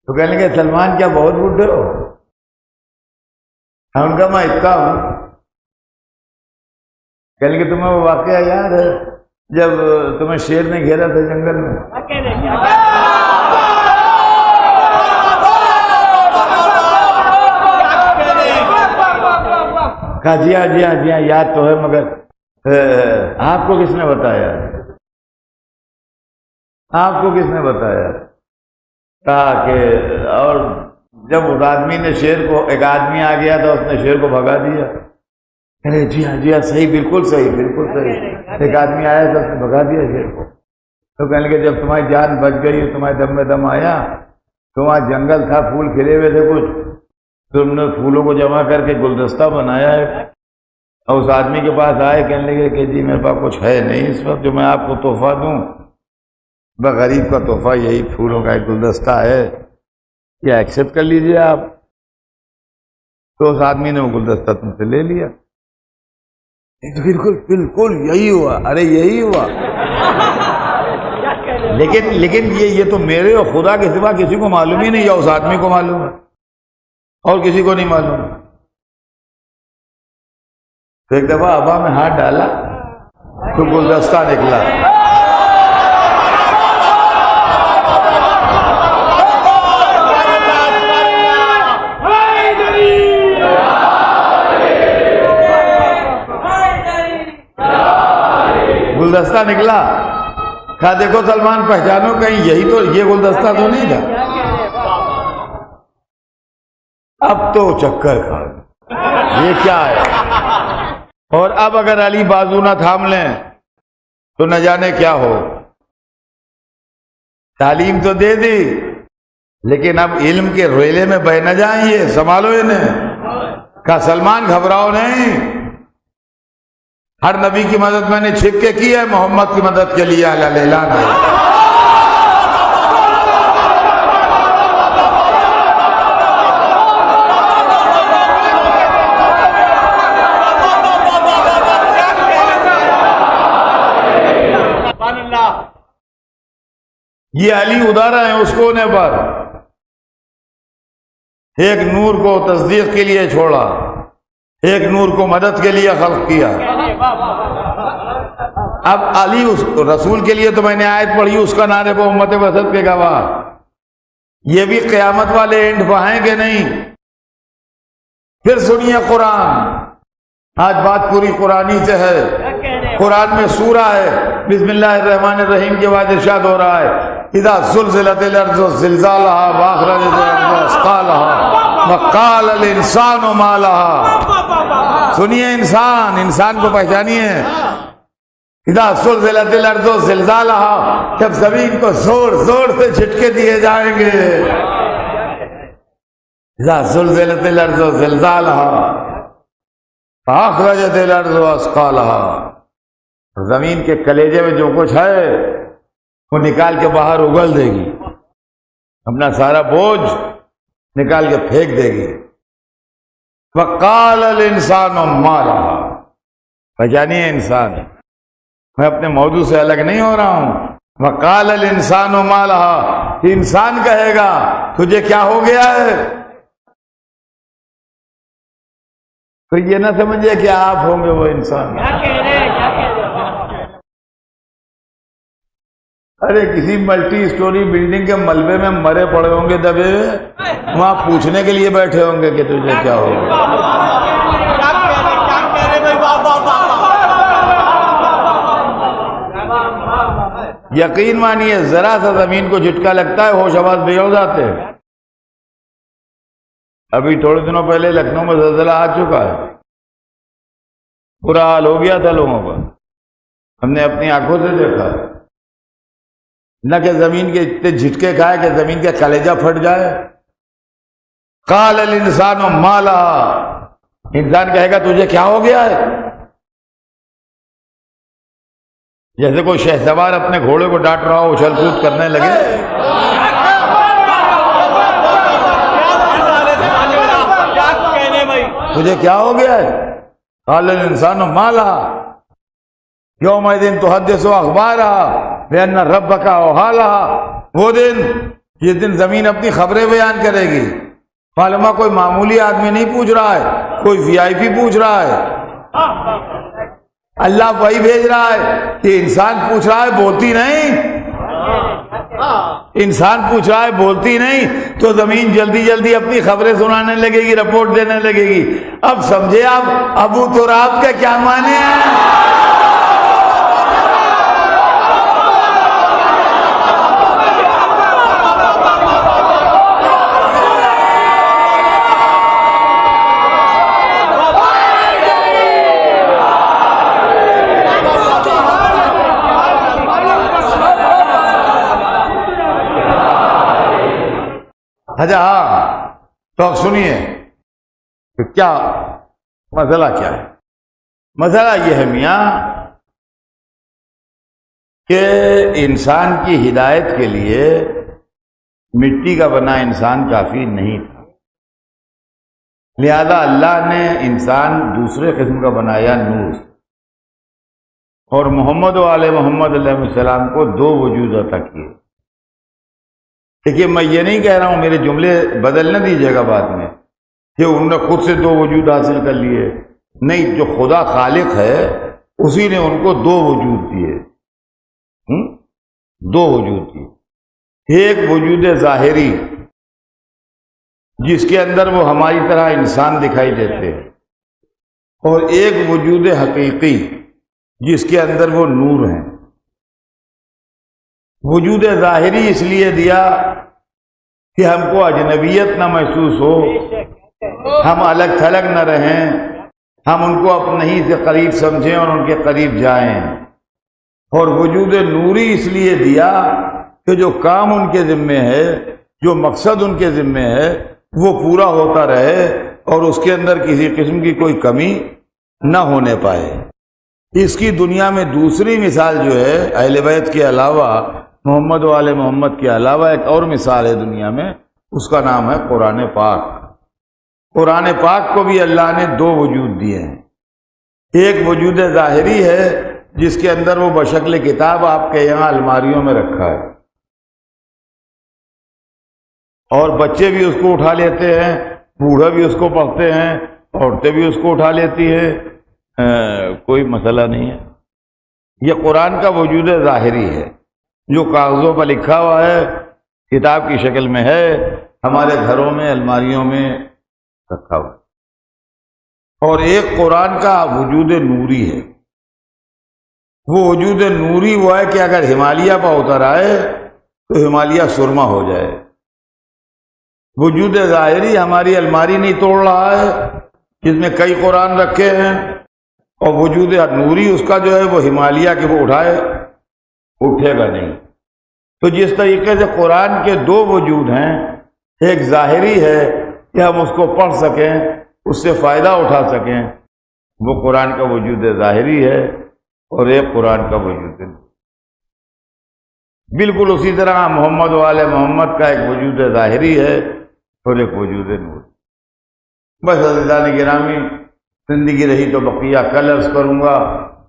تو کہنے لگے سلمان کیا بہت بڈھے ہو؟ ان کا میں اتنا ہوں۔ کہنے لگے تمہیں وہ واقعہ یاد ہے جب تمہیں شیر نے گھیرا تھا جنگل میں؟ کہا جی ہاں یاد تو ہے، مگر آپ کو کس نے بتایا؟ آپ کو کس نے بتایا؟ کہا کہ اور جب اس آدمی نے شیر کو، ایک آدمی آ گیا تھا، اس نے شیر کو بھگا دیا۔ ارے جی ہاں صحیح، بالکل صحیح، ایک آدمی آیا تھا، اس نے بھگا دیا شیر کو۔ تو کہنے لگے جب تمہاری جان بچ گئی، تمہارے دم میں دم آیا، تو وہاں جنگل تھا، پھول کھلے ہوئے تھے کچھ، تم نے پھولوں کو جمع کر کے گلدستہ بنایا ہے، اور اس آدمی کے پاس آئے، کہنے لگے کہ جی میرے پاس کچھ ہے نہیں اس وقت جو میں آپ کو تحفہ دوں، غریب کا تحفہ یہی پھولوں کا ایک گلدستہ ہے، یہ ایکسیپٹ کر لیجئے آپ۔ تو اس آدمی نے وہ گلدستہ تم سے لے لیا۔ بالکل یہی ہوا، ارے یہی ہوا، لیکن یہ تو میرے اور خدا کے سوا کسی کو معلوم ہی نہیں، یا اس آدمی کو معلوم ہے اور کسی کو نہیں معلوم۔ تو ایک دفعہ ہوا میں ہاتھ ڈالا تو گلدستہ نکلا، گلدستہ نکلا۔ کہا دیکھو سلمان پہچانو کہیں یہی تو، یہ گلدستہ تو نہیں تھا۔ اب تو چکر کھا یہ کیا ہے، اور اب اگر علی بازو نہ تھام لیں تو نہ جانے کیا ہو۔ تعلیم تو دے دی لیکن اب علم کے رویلے میں بہ نہ جائیں، یہ سنبھالو انہیں۔ کہا سلمان گھبراؤ نہیں، ہر نبی کی مدد میں نے چھپ کے کی ہے، محمد کی مدد کے لیے اعلیٰ اعلان ہے۔ یہ علی ادارہ ہیں اس کونے پر، ایک نور کو تصدیق کے لیے چھوڑا، ایک نور کو مدد کے لیے خلق کیا۔ اب علی اس رسول کے لیے تو میں نے آیت پڑھی، اس کا نعرے کو امت وسط کے گواہ، یہ بھی قیامت والے اینڈ پہ ہیں کہ نہیں؟ پھر سنیے قرآن، آج بات پوری قرآنی سے ہے، قرآن میں سورہ ہے، بسم اللہ الرحمن الرحیم کے بعد ارشاد ہو رہا ہے اذا زلزلت الارض زلزالها واخرجت الارض اثقالها وقال الانسان ما لها۔ سنیے، انسان کو پہچانیے۔ اذا زلزلت الارض زلزالها، جب زمین کو زور زور سے جھٹکے دیے جائیں گے۔ اذا زلزلت الارض زلزالها فاخرجت الارض اثقالها، زمین کے کلیجے میں جو کچھ ہے وہ نکال کے باہر اگل دے گی، اپنا سارا بوجھ نکال کے پھینک دے گی۔ وقال الانسان ما لها، پہچانیے انسان، میں اپنے موضوع سے الگ نہیں ہو رہا ہوں۔ وقال الانسان ما لها، کہ انسان کہے گا تجھے کیا ہو گیا ہے؟ تو یہ نہ سمجھے کہ آپ ہوں گے وہ انسان۔ ارے کسی ملٹی سٹوری بلڈنگ کے ملبے میں مرے پڑے ہوں گے دبے، وہاں پوچھنے کے لیے بیٹھے ہوں گے کہ تجھے کیا ہو گیا۔ یقین مانیے ذرا سا زمین کو جھٹکا لگتا ہے ہوش آواز بگڑ جاتے ہیں۔ ابھی تھوڑے دنوں پہلے لکھنؤ میں زلزلہ آ چکا ہے، برا حال ہو گیا تھا لوگوں کا، ہم نے اپنی آنکھوں سے دیکھا، نہ کہ زمین کے اتنے جھٹکے کھائے کہ زمین کا کلیجہ پھٹ جائے۔ قال الانسان ما لها، انسان کہے گا تجھے کیا ہو گیا ہے؟ جیسے کوئی شہسوار اپنے گھوڑے کو ڈانٹ رہا ہو، اچھل کود کرنے لگے۔ تجھے کیا ہو گیا ہے؟ قال الانسان ما لها یومئذ تحدث اخبارها بان ربک اوحی لها، وہ دن جس دن زمین اپنی خبریں بیان کرے گی۔ معلوم ہے کوئی معمولی آدمی نہیں پوچھ رہا ہے، کوئی وی آئی پی پوچھ رہا ہے۔ اللہ وہی بھیج رہا ہے کہ انسان پوچھ رہا ہے بولتی نہیں، انسان پوچھ رہا ہے بولتی نہیں، تو زمین جلدی جلدی اپنی خبریں سنانے لگے گی، رپورٹ دینے لگے گی۔ اب سمجھے آپ ابو تراب کا کیا معنی ہے؟ اچھا ہاں، تو اب سنیے کہ کیا مسئلہ کیا ہے۔ مسئلہ یہ ہے میاں کہ انسان کی ہدایت کے لیے مٹی کا بنا انسان کافی نہیں تھا، لہذا اللہ نے انسان دوسرے قسم کا بنایا نور، اور محمد و آل محمد علیہ السلام کو دو وجود عطا کیے۔ دیکھیے میں یہ نہیں کہہ رہا ہوں، میرے جملے بدل نہ دیجیے گا بعد میں کہ انہوں نے خود سے دو وجود حاصل کر لیے، نہیں، جو خدا خالق ہے اسی نے ان کو دو وجود دیے، دو وجود دیے۔ ایک وجود ظاہری جس کے اندر وہ ہماری طرح انسان دکھائی دیتے ہیں، اور ایک وجود حقیقی جس کے اندر وہ نور ہیں۔ وجود ظاہری اس لیے دیا کہ ہم کو اجنبیت نہ محسوس ہو، ہم الگ تھلگ نہ رہیں، ہم ان کو اپنے ہی سے قریب سمجھیں اور ان کے قریب جائیں۔ اور وجود نوری اس لیے دیا کہ جو کام ان کے ذمے ہے، جو مقصد ان کے ذمے ہے، وہ پورا ہوتا رہے اور اس کے اندر کسی قسم کی کوئی کمی نہ ہونے پائے۔ اس کی دنیا میں دوسری مثال جو ہے اہل بیت کے علاوہ، محمد و آل محمد کے علاوہ ایک اور مثال ہے دنیا میں، اس کا نام ہے قرآن پاک۔ قرآن پاک کو بھی اللہ نے دو وجود دیے ہیں۔ ایک وجود ظاہری ہے جس کے اندر وہ بشکل کتاب آپ کے یہاں الماریوں میں رکھا ہے، اور بچے بھی اس کو اٹھا لیتے ہیں، بوڑھے بھی اس کو پڑھتے ہیں، عورتیں بھی اس کو اٹھا لیتی ہیں، کوئی مسئلہ نہیں ہے۔ یہ قرآن کا وجود ظاہری ہے جو کاغذوں پر لکھا ہوا ہے، کتاب کی شکل میں ہے، ہمارے گھروں میں الماریوں میں رکھا ہوا ہے۔ اور ایک قرآن کا وجود نوری ہے۔ وہ وجود نوری وہ ہے کہ اگر ہمالیہ پر اتر آئے تو ہمالیہ سرما ہو جائے۔ وجود ظاہری ہماری الماری نہیں توڑ رہا ہے جس میں کئی قرآن رکھے ہیں، اور وجود نوری اس کا جو ہے وہ ہمالیہ کے وہ اٹھے گا نہیں۔ تو جس طریقے سے قرآن کے دو وجود ہیں، ایک ظاہری ہے کہ ہم اس کو پڑھ سکیں، اس سے فائدہ اٹھا سکیں، وہ قرآن کا وجود ظاہری ہے، اور ایک قرآن کا وجود ہے۔ بالکل اسی طرح محمد والے محمد کا ایک وجود ظاہری ہے اور ایک وجود نور۔ بس عزیزان گرامی، زندگی رہی تو بقیہ کل عرض کروں گا،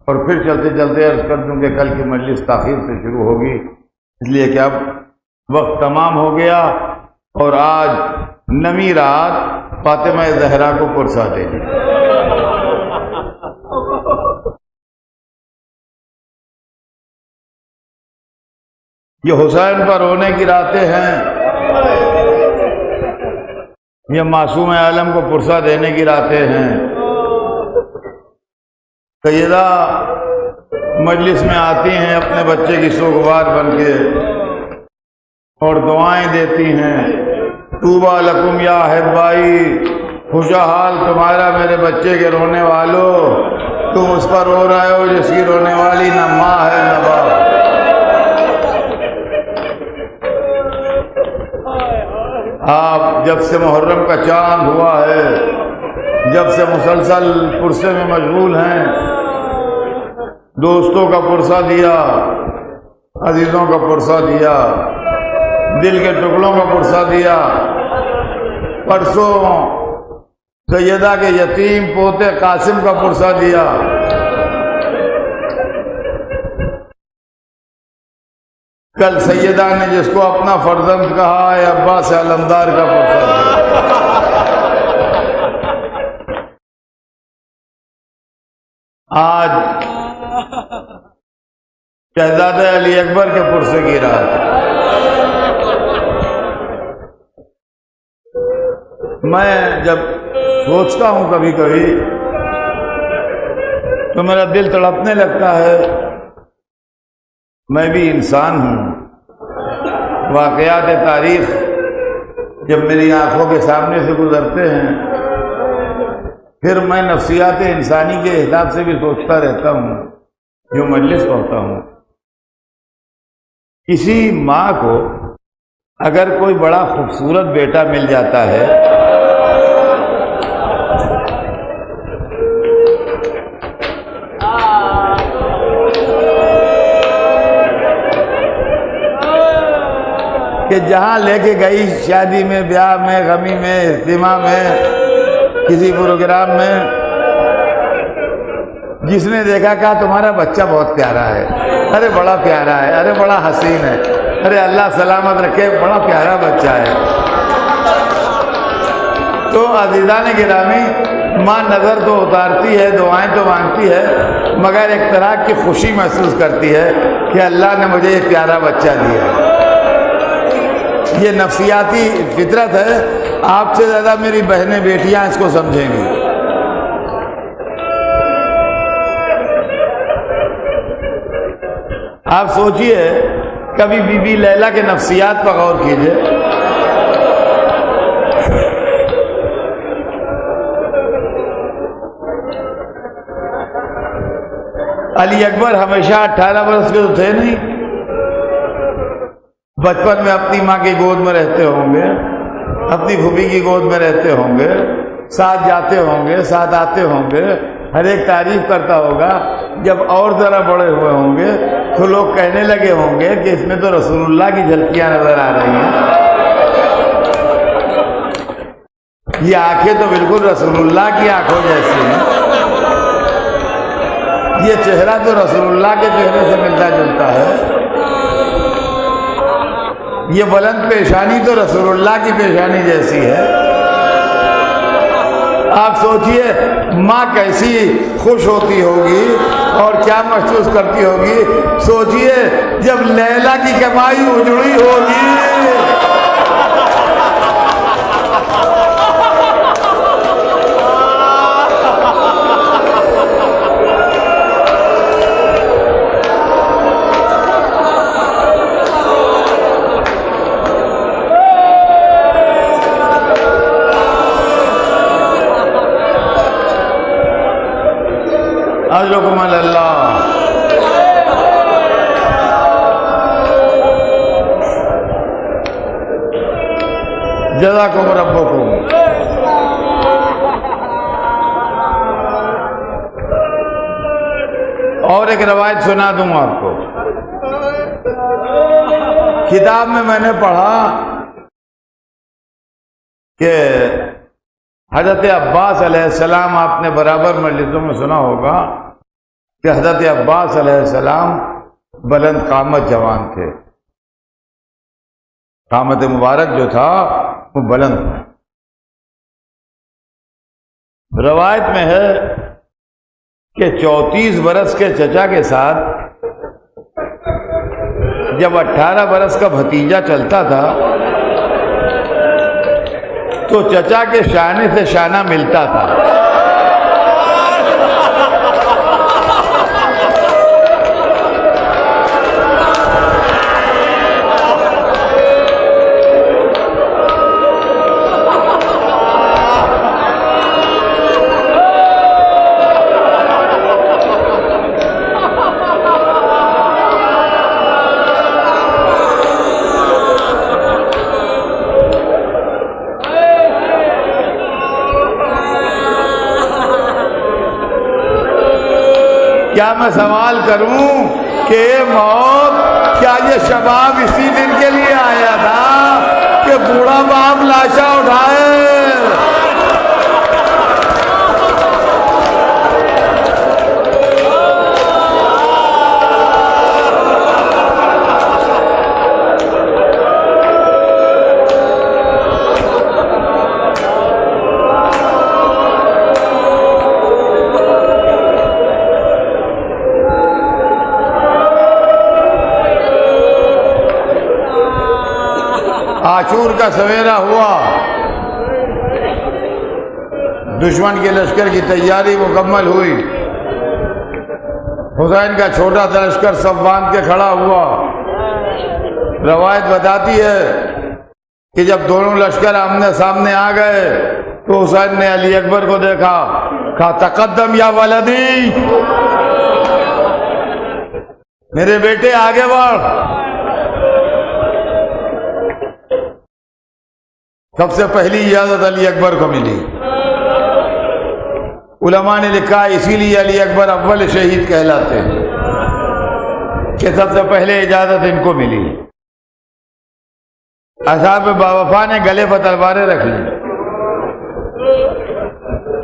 اور پھر چلتے چلتے عرض کر دوں کہ کل کی مجلس تاخیر سے شروع ہوگی، اس لیے کہ اب وقت تمام ہو گیا، اور آج نمی رات فاطمہ زہرا کو پرسا دے دی۔ یہ حسین پر رونے کی راتیں ہیں، یہ معصوم عالم کو پرسا دینے کی راتیں ہیں۔ سیدہ مجلس میں آتی ہیں اپنے بچے کی سوگوار بن کے اور دعائیں دیتی ہیں، طوبیٰ لکم یا احبائی، خوشحال تمہارا میرے بچے کے رونے والوں، تم اس پر رو رہے ہو جس کی رونے والی نہ ماں ہے نہ باپ۔ آپ جب سے محرم کا چاند ہوا ہے، جب سے مسلسل پرسے میں مشغول ہیں، دوستوں کا پرسہ دیا، عزیزوں کا پرسہ دیا، دل کے ٹکڑوں کا پرسہ دیا، پرسوں سیدہ کے یتیم پوتے قاسم کا پرسہ دیا، کل سیدہ نے جس کو اپنا فرزند کہا ہے عباس علمدار کا پرسہ دیا۔ آج شہزادہ علی اکبر کے پرسے کی رات ہے۔ میں جب سوچتا ہوں کبھی کبھی تو میرا دل تڑپنے لگتا ہے، میں بھی انسان ہوں، واقعات تاریخ جب میری آنکھوں کے سامنے سے گزرتے ہیں، پھر میں نفسیات انسانی کے حساب سے بھی سوچتا رہتا ہوں، جو مجلس پڑھتا ہوں۔ کسی ماں کو اگر کوئی بڑا خوبصورت بیٹا مل جاتا ہے کہ جہاں لے کے گئی شادی میں، بیاہ میں، غمی میں، اجتماع میں، کسی پروگرام میں، جس نے دیکھا کہا تمہارا بچہ بہت پیارا ہے، ارے بڑا پیارا ہے، ارے بڑا حسین ہے، ارے اللہ سلامت رکھے، بڑا پیارا بچہ ہے۔ تو عزیزان گرامی، ماں نظر تو اتارتی ہے، دعائیں تو مانگتی ہے، مگر ایک طرح کی خوشی محسوس کرتی ہے کہ اللہ نے مجھے یہ پیارا بچہ دیا ہے۔ یہ نفسیاتی فطرت ہے، آپ سے زیادہ میری بہنیں بیٹیاں اس کو سمجھیں گی۔ آپ سوچئے، کبھی بی بی لیلا کے نفسیات پر غور کیجئے۔ علی اکبر ہمیشہ 18 برس کے تو تھے نہیں، بچپن میں اپنی ماں کی گود میں رہتے ہوں گے، اپنی پھوپھی کی گود میں رہتے ہوں گے، ساتھ جاتے ہوں گے، ساتھ آتے ہوں گے، ہر ایک تعریف کرتا ہوگا۔ جب اور ذرا بڑے ہوئے ہوں گے تو لوگ کہنے لگے ہوں گے کہ اس میں تو رسول اللہ کی جھلکیاں نظر آ رہی ہیں، یہ آنکھیں تو بالکل رسول اللہ کی آنکھوں جیسی ہیں، یہ چہرہ تو رسول اللہ کے چہرے سے ملتا جلتا ہے، یہ بلند پیشانی تو رسول اللہ کی پیشانی جیسی ہے۔ آپ سوچئے ماں کیسی خوش ہوتی ہوگی اور کیا محسوس کرتی ہوگی، سوچئے جب لیلا کی کمائی اجڑی ہوگی، فضلکم علی اللہ۔ جزاکم ربکم۔ اور ایک روایت سنا دوں آپ کو، کتاب میں نے پڑھا کہ حضرت عباس علیہ السلام، آپ نے برابر مجلسوں میں سنا ہوگا کہ حضرت عباس علیہ السلام بلند قامت جوان تھے، قامت مبارک جو تھا وہ بلند تھا۔ روایت میں ہے کہ 34 برس کے چچا کے ساتھ جب 18 برس کا بھتیجا چلتا تھا تو چچا کے شانے سے شانہ ملتا تھا۔ کیا میں سوال کروں کہ موت، کیا یہ شباب اسی دن کے لیے آیا تھا کہ بوڑھا باپ لاشا اٹھائے؟ عاشور کا سویرا ہوا، دشمن کے لشکر کی تیاری مکمل ہوئی، حسین کا چھوٹا سا لشکر سب باندھ کے کھڑا ہوا۔ روایت بتاتی ہے کہ جب دونوں لشکر آمنے سامنے آ گئے تو حسین نے علی اکبر کو دیکھا، کہا تقدم یا ولدی، میرے بیٹے آگے بڑھ۔ سب سے پہلی اجازت علی اکبر کو ملی۔ علماء نے لکھا اسی لیے علی اکبر اول شہید کہلاتے ہیں کہ سب سے پہلے اجازت ان کو ملی۔ اصحاب باوفا نے گلے پر تلواریں رکھ لی،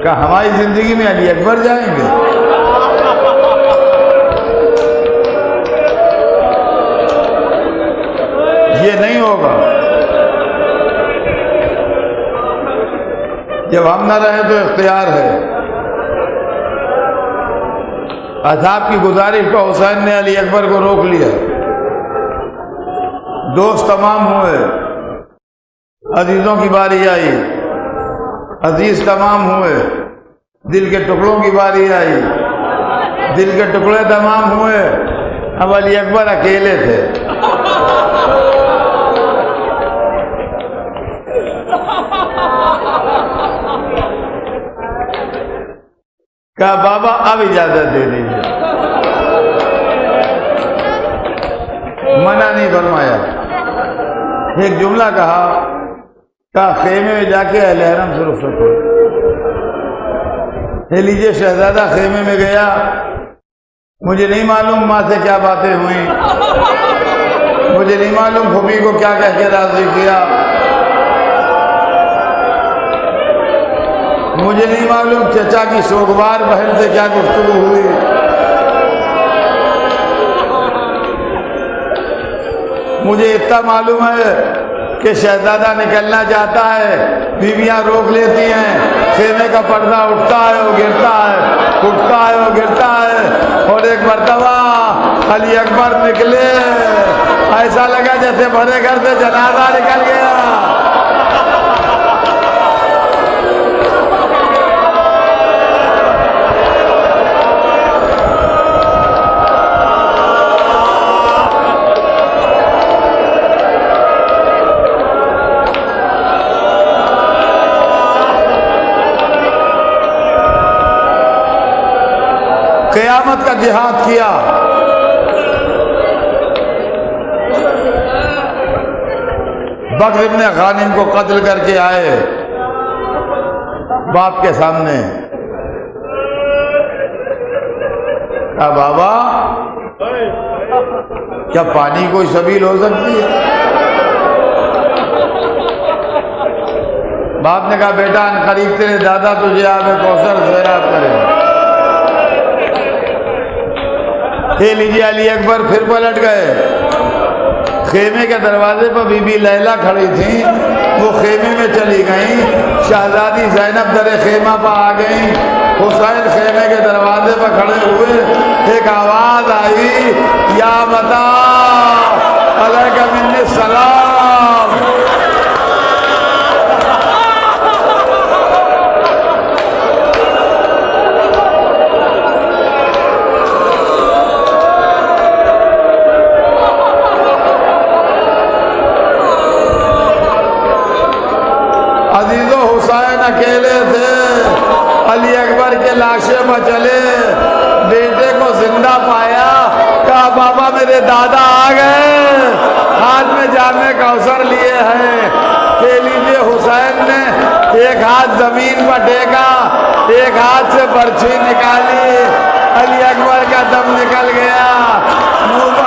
کہا ہماری زندگی میں علی اکبر جائیں گے؟ یہ نہیں ہوگا، جب ہم نہ رہیں تو اختیار ہے۔ اصحاب کی گزارش پر حسین نے علی اکبر کو روک لیا۔ دوست تمام ہوئے، عزیزوں کی باری آئی، عزیز تمام ہوئے، دل کے ٹکڑوں کی باری آئی، دل کے ٹکڑے تمام ہوئے۔ اب علی اکبر اکیلے تھے۔ کہا بابا اب اجازت دے دیجیے، منع نہیں فرمایا۔ ایک جملہ کہا خیمے میں جا کے اہل حرم سے رخصت ہو۔ لیجیے شہزادہ خیمے میں گیا، مجھے نہیں معلوم ماں سے کیا باتیں ہوئیں، مجھے نہیں معلوم پھوپھی کو کیا کہہ کے راضی کیا، مجھے نہیں معلوم چچا کی سوگوار بہن سے کیا گفتگو ہوئی۔ مجھے اتنا معلوم ہے کہ شہزادہ نکلنا چاہتا ہے، بیویاں روک لیتی ہیں، خیمے کا پردہ اٹھتا ہے وہ گرتا ہے، اٹھتا ہے وہ گرتا ہے، اور ایک مرتبہ علی اکبر نکلے، ایسا لگا جیسے بھرے گھر سے جنازہ نکل گیا۔ قیامت کا جہاد کیا۔ بکر ابن غانم کو قتل کر کے آئے باپ کے سامنے، کہا بابا کیا پانی کوئی سبیل ہو سکتی ہے؟ باپ نے کہا بیٹا ان قریب تیرے دادا تجھے آب کوثر سیراب کرے۔ یہ لیجیے علی اکبر پھر پلٹ گئے۔ خیمے کے دروازے پر بی بی لیلا کھڑی تھیں، وہ خیمے میں چلی گئیں۔ شہزادی زینب در خیمہ پر آ گئیں، حسین خیمے کے دروازے پر کھڑے ہوئے۔ ایک آواز آئی، یا متا علیک منی السلام۔ عزیز و حسین اکیلے تھے، علی اکبر کے لاشے پر چلے، بیٹے کو زندہ پایا، کہا بابا میرے دادا آ گئے، ہاتھ میں جامِ کوثر لیے ہیں۔ کہ لیجیے حسین نے ایک ہاتھ زمین پر ٹیکا، ایک ہاتھ سے برچھی نکالی، علی اکبر کا دم نکل گیا، منہ